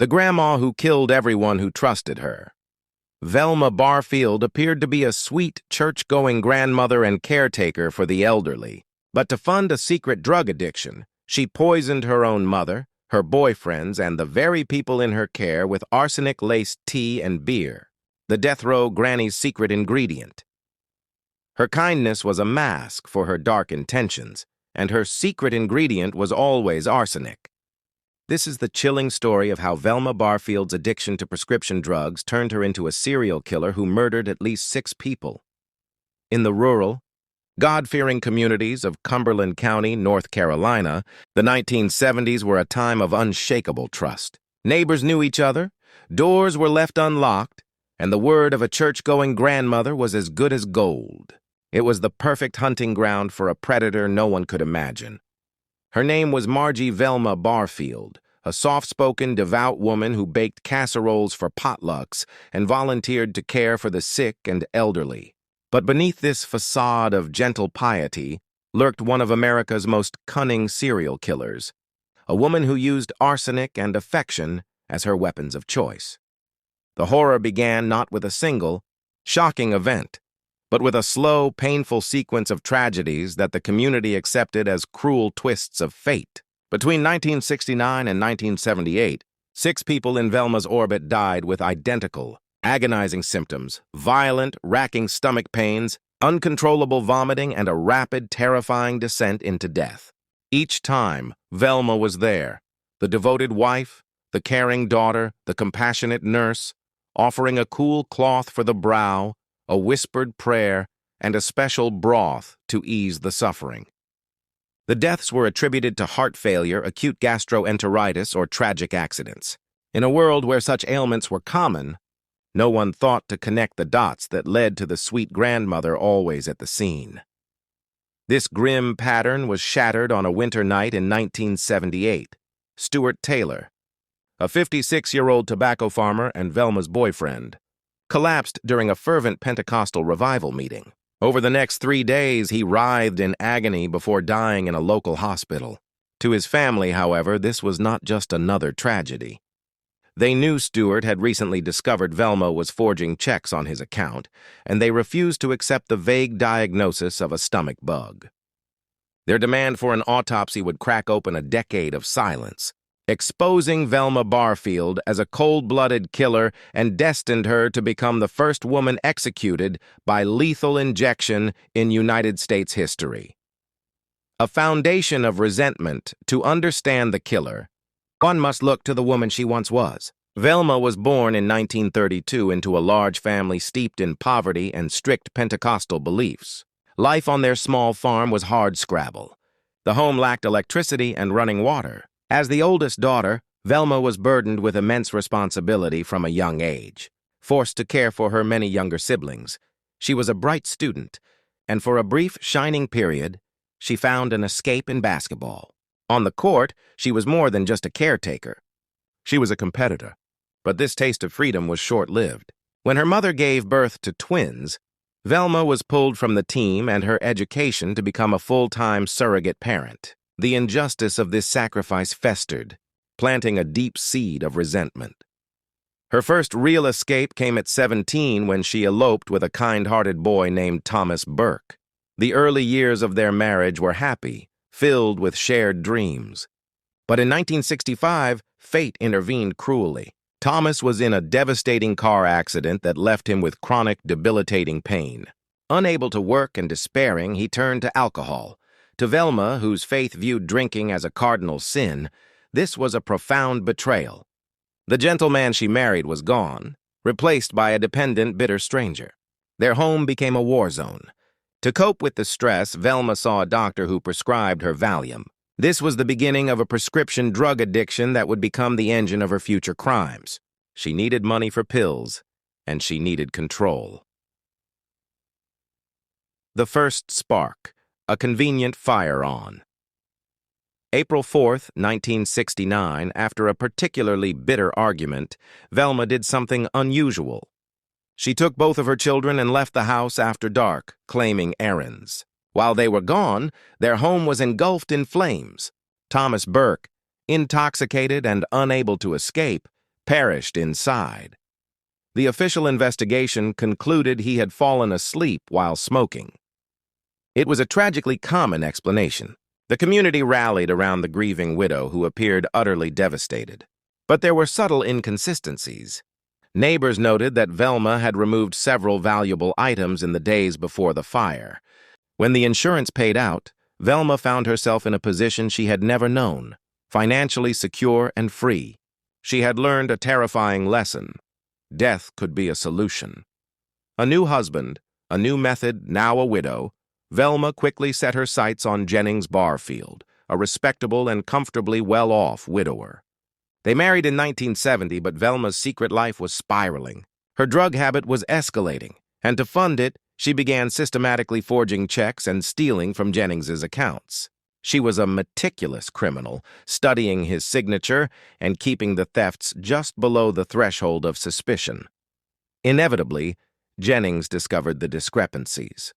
the grandma who killed everyone who trusted her. Velma Barfield appeared to be a sweet, church-going grandmother and caretaker for the elderly. But to fund a secret drug addiction, she poisoned her own mother, her boyfriends, and the very people in her care with arsenic-laced tea and beer, the death row granny's secret ingredient. Her kindness was a mask for her dark intentions, and her secret ingredient was always arsenic. This is the chilling story of how Velma Barfield's addiction to prescription drugs turned her into a serial killer who murdered at least 6 people. In the rural, God-fearing communities of Cumberland County, North Carolina, the 1970s were a time of unshakable trust. Neighbors knew each other, doors were left unlocked, and the word of a church-going grandmother was as good as gold. It was the perfect hunting ground for a predator no one could imagine. Her name was Margie Velma Barfield, a soft-spoken, devout woman who baked casseroles for potlucks and volunteered to care for the sick and elderly. But beneath this facade of gentle piety lurked one of America's most cunning serial killers, a woman who used arsenic and affection as her weapons of choice. The horror began not with a single, shocking event, but with a slow, painful sequence of tragedies that the community accepted as cruel twists of fate. Between 1969 and 1978, 6 people in Velma's orbit died with identical, agonizing symptoms: violent, racking stomach pains, uncontrollable vomiting, and a rapid, terrifying descent into death. Each time, Velma was there, the devoted wife, the caring daughter, the compassionate nurse, offering a cool cloth for the brow, a whispered prayer, and a special broth to ease the suffering. The deaths were attributed to heart failure, acute gastroenteritis, or tragic accidents. In a world where such ailments were common, no one thought to connect the dots that led to the sweet grandmother always at the scene. This grim pattern was shattered on a winter night in 1978. Stuart Taylor, a 56-year-old tobacco farmer and Velma's boyfriend, collapsed during a fervent Pentecostal revival meeting. Over the next 3 days, he writhed in agony before dying in a local hospital. To his family, however, this was not just another tragedy. They knew Stuart had recently discovered Velma was forging checks on his account, and they refused to accept the vague diagnosis of a stomach bug. Their demand for an autopsy would crack open a decade of silence, exposing Velma Barfield as a cold-blooded killer and destined her to become the first woman executed by lethal injection in United States history. A foundation of resentment. To understand the killer, one must look to the woman she once was. Velma was born in 1932 into a large family steeped in poverty and strict Pentecostal beliefs. Life on their small farm was hardscrabble. The home lacked electricity and running water. As the oldest daughter, Velma was burdened with immense responsibility from a young age. Forced to care for her many younger siblings, she was a bright student, and for a brief, shining period, she found an escape in basketball. On the court, she was more than just a caretaker. She was a competitor, but this taste of freedom was short-lived. When her mother gave birth to twins, Velma was pulled from the team and her education to become a full-time surrogate parent. The injustice of this sacrifice festered, planting a deep seed of resentment. Her first real escape came at 17 when she eloped with a kind-hearted boy named Thomas Burke. The early years of their marriage were happy, filled with shared dreams. But in 1965, fate intervened cruelly. Thomas was in a devastating car accident that left him with chronic, debilitating pain. Unable to work and despairing, he turned to alcohol. To Velma, whose faith viewed drinking as a cardinal sin, this was a profound betrayal. The gentleman she married was gone, replaced by a dependent, bitter stranger. Their home became a war zone. To cope with the stress, Velma saw a doctor who prescribed her Valium. This was the beginning of a prescription drug addiction that would become the engine of her future crimes. She needed money for pills, and she needed control. The first spark. A convenient fire-on. April 4th, 1969, after a particularly bitter argument, Velma did something unusual. She took both of her children and left the house after dark, claiming errands. While they were gone, their home was engulfed in flames. Thomas Burke, intoxicated and unable to escape, perished inside. The official investigation concluded he had fallen asleep while smoking. It was a tragically common explanation. The community rallied around the grieving widow who appeared utterly devastated. But there were subtle inconsistencies. Neighbors noted that Velma had removed several valuable items in the days before the fire. When the insurance paid out, Velma found herself in a position she had never known, financially secure and free. She had learned a terrifying lesson. Death could be a solution. A new husband, a new method, now a widow, Velma quickly set her sights on Jennings Barfield, a respectable and comfortably well-off widower. They married in 1970, but Velma's secret life was spiraling. Her drug habit was escalating, and to fund it, she began systematically forging checks and stealing from Jennings's accounts. She was a meticulous criminal, studying his signature and keeping the thefts just below the threshold of suspicion. Inevitably, Jennings discovered the discrepancies.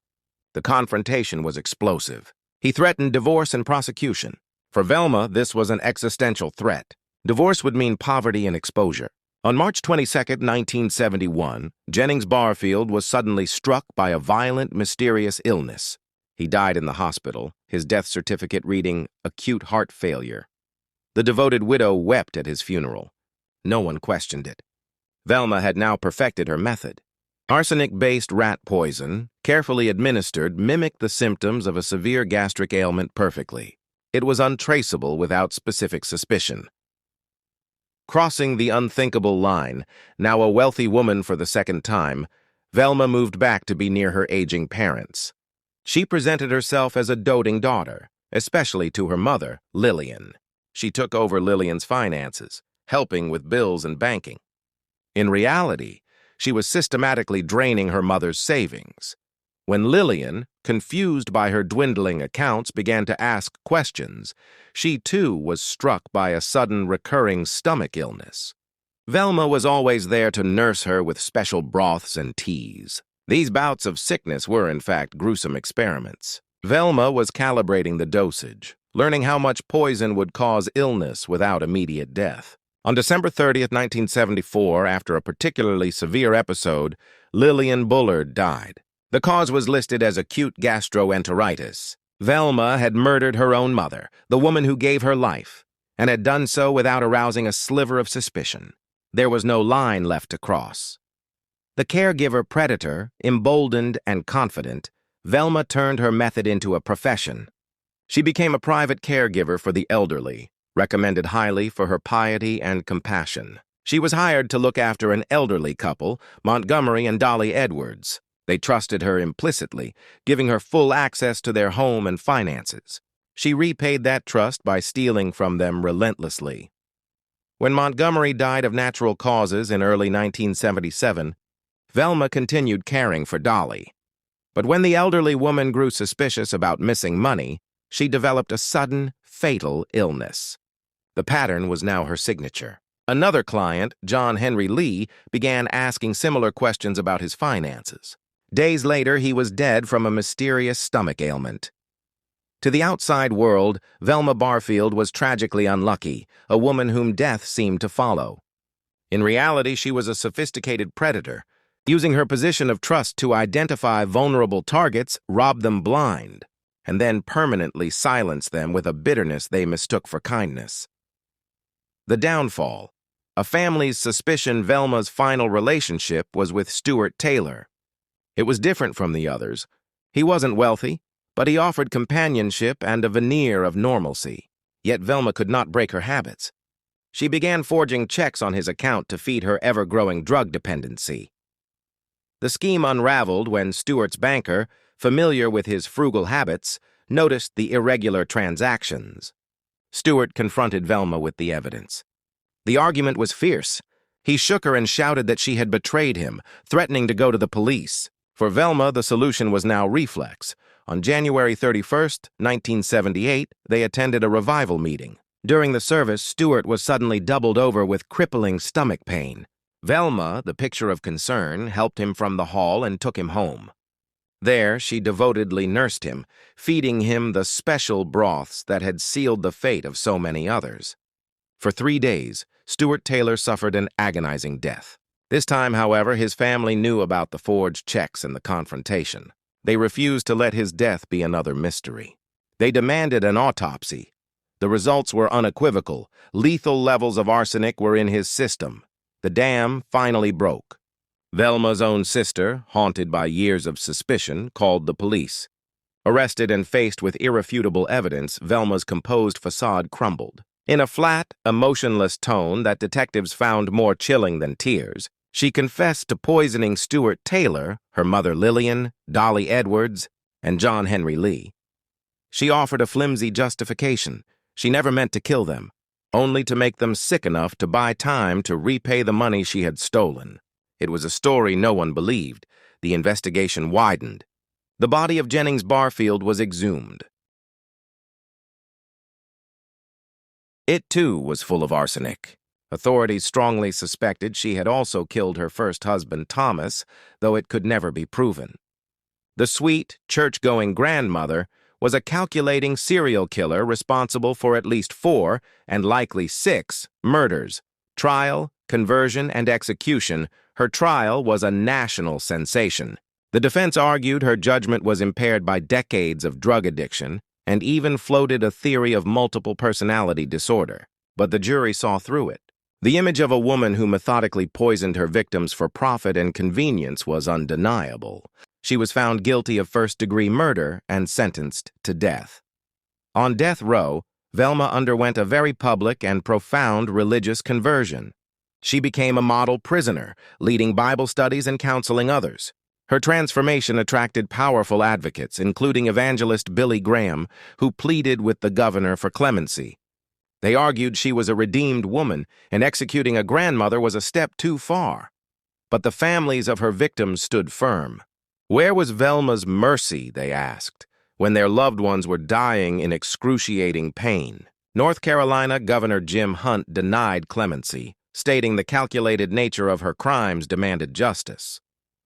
The confrontation was explosive. He threatened divorce and prosecution. For Velma, this was an existential threat. Divorce would mean poverty and exposure. On March 22, 1971, Jennings Barfield was suddenly struck by a violent, mysterious illness. He died in the hospital, his death certificate reading acute heart failure. The devoted widow wept at his funeral. No one questioned it. Velma had now perfected her method. Arsenic-based rat poison, carefully administered, mimicked the symptoms of a severe gastric ailment perfectly. It was untraceable without specific suspicion. Crossing the unthinkable line, now a wealthy woman for the second time, Velma moved back to be near her aging parents. She presented herself as a doting daughter, especially to her mother, Lillian. She took over Lillian's finances, helping with bills and banking. In reality, she was systematically draining her mother's savings. When Lillian, confused by her dwindling accounts, began to ask questions, she too was struck by a sudden recurring stomach illness. Velma was always there to nurse her with special broths and teas. These bouts of sickness were, in fact, gruesome experiments. Velma was calibrating the dosage, learning how much poison would cause illness without immediate death. On December 30, 1974, after a particularly severe episode, Lillian Bullard died. The cause was listed as acute gastroenteritis. Velma had murdered her own mother, the woman who gave her life, and had done so without arousing a sliver of suspicion. There was no line left to cross. The caregiver-predator, emboldened and confident, Velma turned her method into a profession. She became a private caregiver for the elderly, recommended highly for her piety and compassion. She was hired to look after an elderly couple, Montgomery and Dolly Edwards. They trusted her implicitly, giving her full access to their home and finances. She repaid that trust by stealing from them relentlessly. When Montgomery died of natural causes in early 1977, Velma continued caring for Dolly. But when the elderly woman grew suspicious about missing money, she developed a sudden, fatal illness. The pattern was now her signature. Another client, John Henry Lee, began asking similar questions about his finances. Days later, he was dead from a mysterious stomach ailment. To the outside world, Velma Barfield was tragically unlucky, a woman whom death seemed to follow. In reality, she was a sophisticated predator, using her position of trust to identify vulnerable targets, rob them blind, and then permanently silence them with a bitterness they mistook for kindness. The downfall. A family's suspicion Velma's final relationship was with Stuart Taylor. It was different from the others. He wasn't wealthy, but he offered companionship and a veneer of normalcy. Yet Velma could not break her habits. She began forging checks on his account to feed her ever-growing drug dependency. The scheme unraveled when Stuart's banker, familiar with his frugal habits, noticed the irregular transactions. Stuart confronted Velma with the evidence. The argument was fierce. He shook her and shouted that she had betrayed him, threatening to go to the police. For Velma, the solution was now reflex. On January 31, 1978, they attended a revival meeting. During the service, Stuart was suddenly doubled over with crippling stomach pain. Velma, the picture of concern, helped him from the hall and took him home. There, she devotedly nursed him, feeding him the special broths that had sealed the fate of so many others. For 3 days, Stuart Taylor suffered an agonizing death. This time, however, his family knew about the forged checks and the confrontation. They refused to let his death be another mystery. They demanded an autopsy. The results were unequivocal. Lethal levels of arsenic were in his system. The dam finally broke. Velma's own sister, haunted by years of suspicion, called the police. Arrested and faced with irrefutable evidence, Velma's composed facade crumbled. In a flat, emotionless tone that detectives found more chilling than tears, she confessed to poisoning Stuart Taylor, her mother Lillian, Dolly Edwards, and John Henry Lee. She offered a flimsy justification. She never meant to kill them, only to make them sick enough to buy time to repay the money she had stolen. It was a story no one believed. The investigation widened. The body of Jennings Barfield was exhumed. It, too, was full of arsenic. Authorities strongly suspected she had also killed her first husband, Thomas, though it could never be proven. The sweet, church-going grandmother was a calculating serial killer responsible for at least 4, and likely 6, murders. Trial, conversion, and execution, her trial was a national sensation. The defense argued her judgment was impaired by decades of drug addiction and even floated a theory of multiple personality disorder. But the jury saw through it. The image of a woman who methodically poisoned her victims for profit and convenience was undeniable. She was found guilty of first-degree murder and sentenced to death. On death row, Velma underwent a very public and profound religious conversion. She became a model prisoner, leading Bible studies and counseling others. Her transformation attracted powerful advocates, including evangelist Billy Graham, who pleaded with the governor for clemency. They argued she was a redeemed woman, and executing a grandmother was a step too far. But the families of her victims stood firm. Where was Velma's mercy, they asked, when their loved ones were dying in excruciating pain? North Carolina Governor Jim Hunt denied clemency, stating the calculated nature of her crimes demanded justice.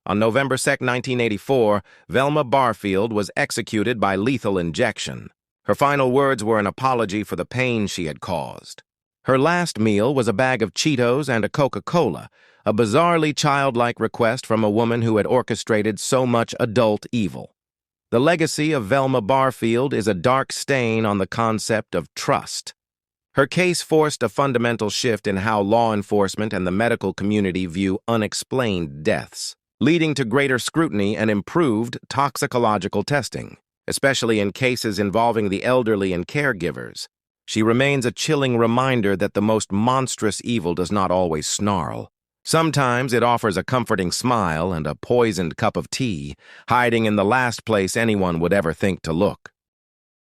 On November 2, 1984, Velma Barfield was executed by lethal injection. Her final words were an apology for the pain she had caused. Her last meal was a bag of Cheetos and a Coca-Cola, a bizarrely childlike request from a woman who had orchestrated so much adult evil. The legacy of Velma Barfield is a dark stain on the concept of trust. Her case forced a fundamental shift in how law enforcement and the medical community view unexplained deaths, leading to greater scrutiny and improved toxicological testing, especially in cases involving the elderly and caregivers. She remains a chilling reminder that the most monstrous evil does not always snarl. Sometimes it offers a comforting smile and a poisoned cup of tea, hiding in the last place anyone would ever think to look.